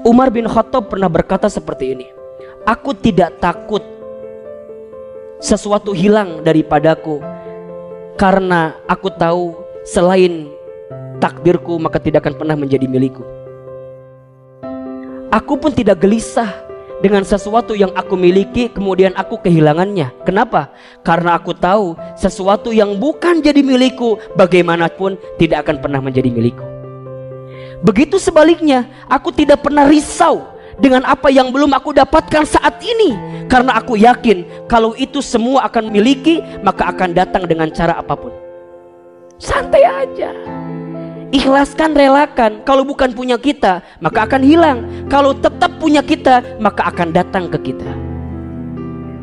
Umar bin Khattab pernah berkata seperti ini, aku tidak takut sesuatu hilang daripadaku, karena aku tahu selain takdirku maka tidak akan pernah menjadi milikku. Aku pun tidak gelisah dengan sesuatu yang aku miliki kemudian aku kehilangannya. Kenapa? Karena aku tahu sesuatu yang bukan jadi milikku bagaimanapun tidak akan pernah menjadi milikku. Begitu sebaliknya, aku tidak pernah risau dengan apa yang belum aku dapatkan saat ini, karena aku yakin kalau itu semua akan miliki maka akan datang dengan cara apapun. Santai aja, ikhlaskan, relakan. Kalau bukan punya kita maka akan hilang, kalau tetap punya kita maka akan datang ke kita.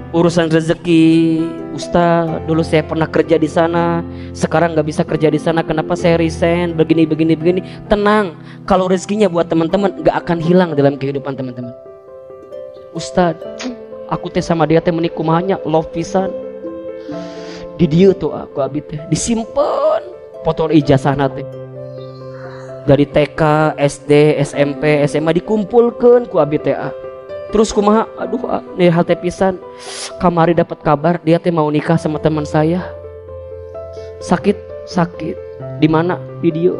Urusan rezeki, Ustaz, dulu saya pernah kerja di sana, sekarang nggak bisa kerja di sana, kenapa saya resign, begini. Tenang, kalau rezekinya buat teman-teman nggak akan hilang dalam kehidupan teman-teman. Ustaz, aku teh sama dia teh menikah mahanya love pisan. Di dia tuh aku abi teh disimpan foto ijazah nate dari TK, SD, SMP, SMA dikumpulkan ku abi teh. Terus kumaha, aduh nih hal teh pisan, kamari dapat kabar dia teh mau nikah sama teman saya. Sakit di mana? Di dia.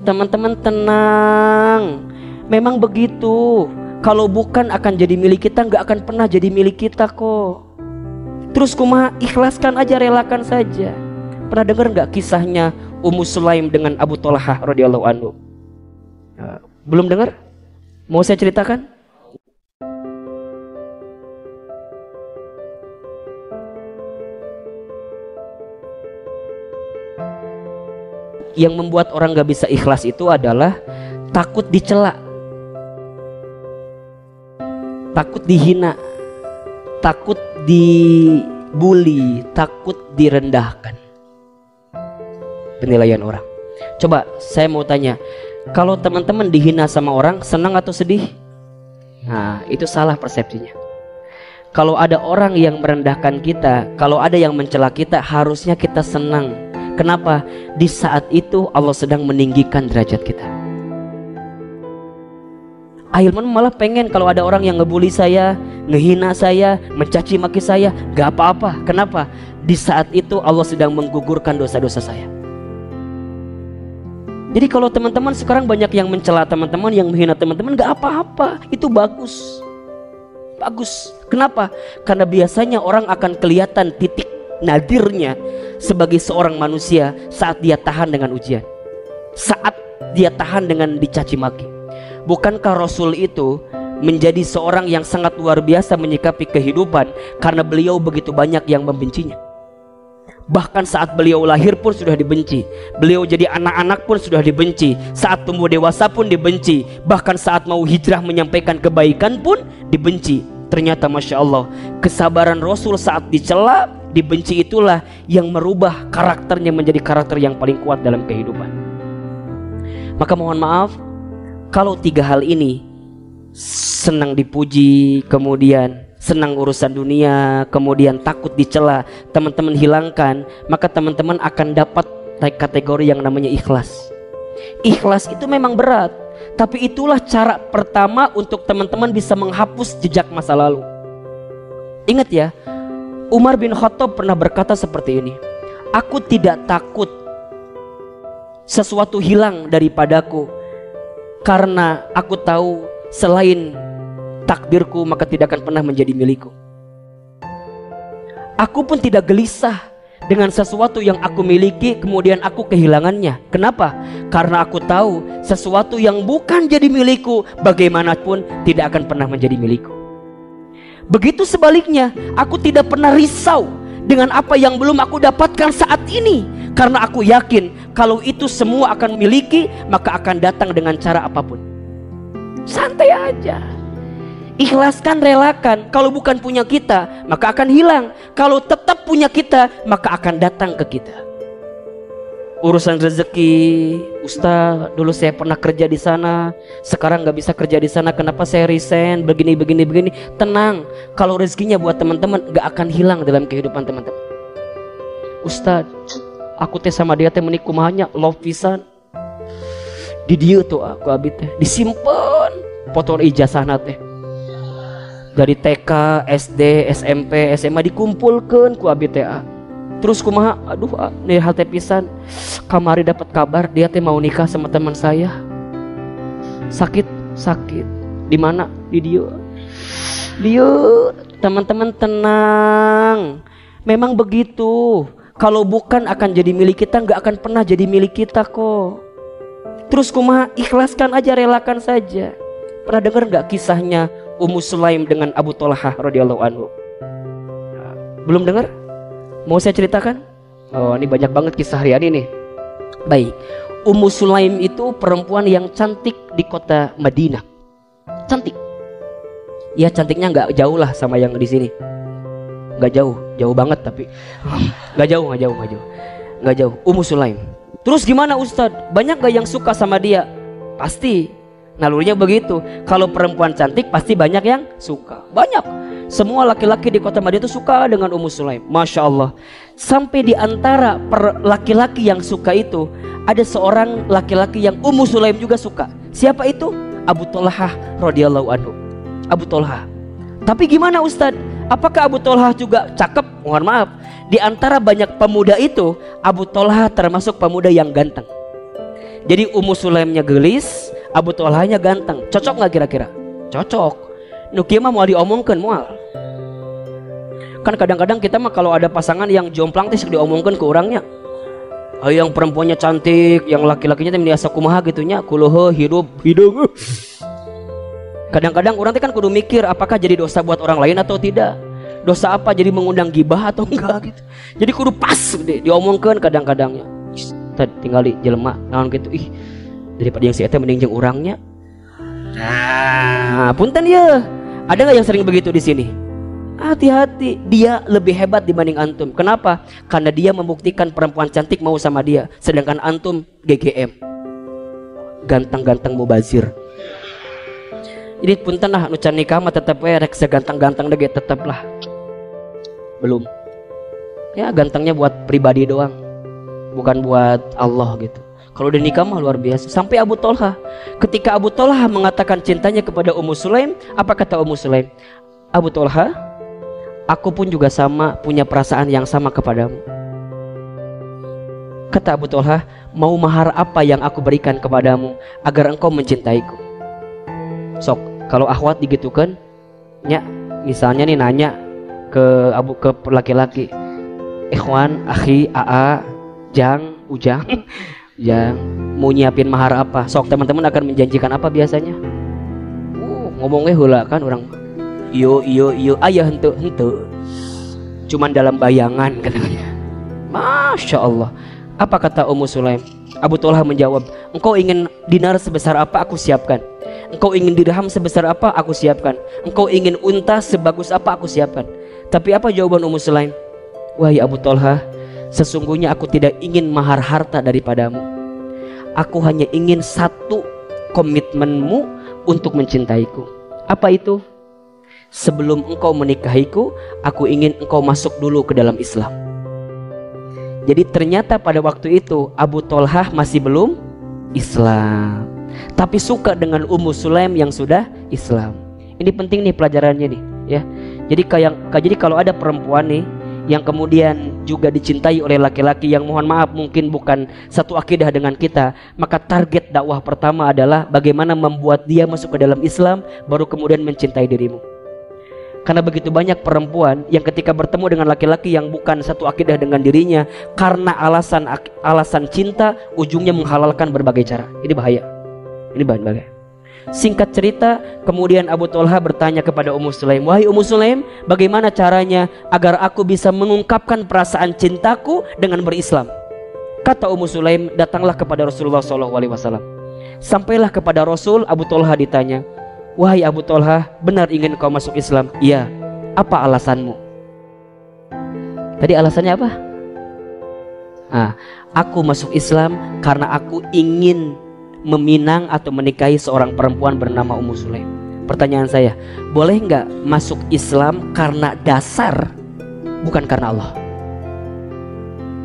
Teman-teman tenang, memang begitu. Kalau bukan akan jadi milik kita, nggak akan pernah jadi milik kita kok. Terus kumaha, ikhlaskan aja, relakan saja. Pernah dengar nggak kisahnya Ummu Sulaim dengan Abu Thalhah radhiyallahu anhu? Belum dengar? Mau saya ceritakan? Yang membuat orang gak bisa ikhlas itu adalah takut dicela, takut dihina, takut dibully, takut direndahkan. Penilaian orang. Coba saya mau tanya, kalau teman-teman dihina sama orang, senang atau sedih? Nah, itu salah persepsinya. Kalau ada orang yang merendahkan kita, kalau ada yang mencela kita, harusnya kita senang. Kenapa? Di saat itu Allah sedang meninggikan derajat kita. Akhirnya malah pengen kalau ada orang yang ngebully saya, ngehina saya, mencaci maki saya, gak apa-apa. Kenapa? Di saat itu Allah sedang menggugurkan dosa-dosa saya. Jadi kalau teman-teman sekarang banyak yang mencela teman-teman, yang menghina teman-teman, gak apa-apa, itu bagus. Kenapa? Karena biasanya orang akan kelihatan titik nadirnya sebagai seorang manusia saat dia tahan dengan ujian, saat dia tahan dengan dicaci maki. Bukankah Rasul itu menjadi seorang yang sangat luar biasa menyikapi kehidupan karena beliau begitu banyak yang membencinya? Bahkan saat beliau lahir pun sudah dibenci, beliau jadi anak-anak pun sudah dibenci, saat tumbuh dewasa pun dibenci, bahkan saat mau hijrah menyampaikan kebaikan pun dibenci. Ternyata Masya Allah, kesabaran Rasul saat dicela, dibenci itulah yang merubah karakternya menjadi karakter yang paling kuat dalam kehidupan. Maka mohon maaf kalau tiga hal ini, senang dipuji, kemudian senang urusan dunia, kemudian takut dicela, teman-teman hilangkan, maka teman-teman akan dapat kategori yang namanya ikhlas. Ikhlas itu memang berat, tapi itulah cara pertama untuk teman-teman bisa menghapus jejak masa lalu. Ingat ya, Umar bin Khattab pernah berkata seperti ini, aku tidak takut sesuatu hilang daripadaku, karena aku tahu selain takdirku maka tidak akan pernah menjadi milikku. Aku pun tidak gelisah dengan sesuatu yang aku miliki kemudian aku kehilangannya. Kenapa? Karena aku tahu sesuatu yang bukan jadi milikku bagaimanapun tidak akan pernah menjadi milikku. Begitu sebaliknya, aku tidak pernah risau dengan apa yang belum aku dapatkan saat ini, karena aku yakin kalau itu semua akan miliki maka akan datang dengan cara apapun. Santai aja, ikhlaskan, relakan. Kalau bukan punya kita maka akan hilang, kalau tetap punya kita maka akan datang ke kita. Urusan rezeki, Ustaz, dulu saya pernah kerja di sana, sekarang nggak bisa kerja di sana, kenapa saya resign, begini. Tenang, kalau rezekinya buat teman-teman nggak akan hilang dalam kehidupan teman-teman. Ustaz, aku teh sama dia teh menikah mahanya love pisan. Di dieu tuh aku abi teh disimpen foto ijazahna teh. Dari TK, SD, SMP, SMA dikumpulkan ku abi teh. Terus kumaha? Aduh, nih hal teh pisan. Kamari dapat kabar dia teh mau nikah sama teman saya. Sakit. Di mana? Di dieu. Teman-teman tenang. Memang begitu. Kalau bukan akan jadi milik kita, nggak akan pernah jadi milik kita kok. Terus kumaha? Ikhlaskan aja, relakan saja. Pernah dengar nggak kisahnya Ummu Sulaim dengan Abu Thalhah radhiyallahu anhu? Belum dengar? Mau saya ceritakan? Oh, ini banyak banget kisah harian ini. Baik, Ummu Sulaim itu perempuan yang cantik di kota Madinah. Cantik. Ya cantiknya nggak jauh lah sama yang di sini. Nggak jauh banget tapi nggak jauh. Ummu Sulaim. Terus gimana Ustadz? Banyak gak yang suka sama dia? Pasti. Nalurinya begitu. Kalau perempuan cantik pasti banyak yang suka. Banyak. Semua laki-laki di kota Madinah itu suka dengan Ummu Sulaim. Masya Allah. Sampai di antara laki-laki yang suka itu ada seorang laki-laki yang Ummu Sulaim juga suka. Siapa itu? Abu Thalhah radhiyallahu anhu. Abu Thalhah. Tapi gimana Ustadz? Apakah Abu Thalhah juga cakep? Mohon maaf. Di antara banyak pemuda itu, Abu Thalhah termasuk pemuda yang ganteng. Jadi Ummu Sulaimnya gelis, Abu Thalhahnya ganteng. Cocok nggak kira-kira? Cocok. Nuki mah mau diomongkan mual. Kan kadang-kadang kita mah kalau ada pasangan yang jomplang teh diomongkan ke orangnya. Yang perempuannya cantik, yang laki-lakinya teh biasa kumaha gitunya, kuloho hidup hidung. Kadang-kadang orang teh kan kudu mikir apakah jadi dosa buat orang lain atau tidak. Dosa apa jadi mengundang gibah atau enggak gitu. Jadi kudu pas diomongkan kadang-kadangnya. Tinggal di jelema naon gitu. Daripada yang si eta mending jeung urangnya. Nah, punten ya. Ada nggak yang sering begitu di sini? Hati-hati, dia lebih hebat dibanding antum. Kenapa? Karena dia membuktikan perempuan cantik mau sama dia, sedangkan antum GGM. Ganteng-ganteng mubazir. Jadi punten lah nu can nikah mah tetep we rek seganteng-ganteng dege tetep lah. Belum. Ya gantengnya buat pribadi doang. Bukan buat Allah gitu. Kalau udah nikah mah luar biasa. Sampai Abu Thalhah. Ketika Abu Thalhah mengatakan cintanya kepada Ummu Sulaim, apa kata Ummu Sulaim? Abu Thalhah, aku pun juga sama punya perasaan yang sama kepadamu. Kata Abu Thalhah, mau mahar apa yang aku berikan kepadamu agar engkau mencintaiku? Sok, kalau akhwat digitukan, nya misalnya nih nanya ke laki-laki, ikhwan, akhi, aa, jang, ujang, yang mau nyiapin mahar apa? Sok teman-teman akan menjanjikan apa biasanya? Ngomongnya hula kan orang, iyo, ayah hente. Cuman dalam bayangan katanya. Masya Allah. Apa kata Ummu Sulaim? Abu Thalhah menjawab, engkau ingin dinar sebesar apa aku siapkan. Engkau ingin dirham sebesar apa aku siapkan. Engkau ingin unta sebagus apa aku siapkan. Tapi apa jawaban Ummu Sulaim? Wahai Abu Thalhah, sesungguhnya aku tidak ingin mahar harta daripadamu. Aku hanya ingin satu komitmenmu untuk mencintaiku. Apa itu? Sebelum engkau menikahiku, aku ingin engkau masuk dulu ke dalam Islam. Jadi ternyata pada waktu itu Abu Thalhah masih belum Islam, tapi suka dengan Ummu Sulaim yang sudah Islam. Ini penting nih pelajarannya nih ya. Jadi kalau ada perempuan nih yang kemudian juga dicintai oleh laki-laki yang mohon maaf mungkin bukan satu akidah dengan kita, maka target dakwah pertama adalah bagaimana membuat dia masuk ke dalam Islam, baru kemudian mencintai dirimu. Karena begitu banyak perempuan yang ketika bertemu dengan laki-laki yang bukan satu akidah dengan dirinya, karena alasan cinta ujungnya menghalalkan berbagai cara. Ini bahaya. Ini bahaya. Singkat cerita, kemudian Abu Thalhah bertanya kepada Ummu Sulaim, wahai Ummu Sulaim, bagaimana caranya agar aku bisa mengungkapkan perasaan cintaku dengan berislam? Kata Ummu Sulaim, datanglah kepada Rasulullah SAW. Sampailah kepada Rasul, Abu Thalhah ditanya, wahai Abu Thalhah, benar ingin kau masuk Islam? Iya. Apa alasanmu? Tadi alasannya apa? Aku masuk Islam karena aku ingin meminang atau menikahi seorang perempuan bernama Ummu Sulaim. Pertanyaan saya, boleh nggak masuk Islam karena dasar, bukan karena Allah?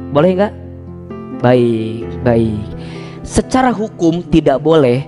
Boleh nggak? Baik. secara hukum tidak boleh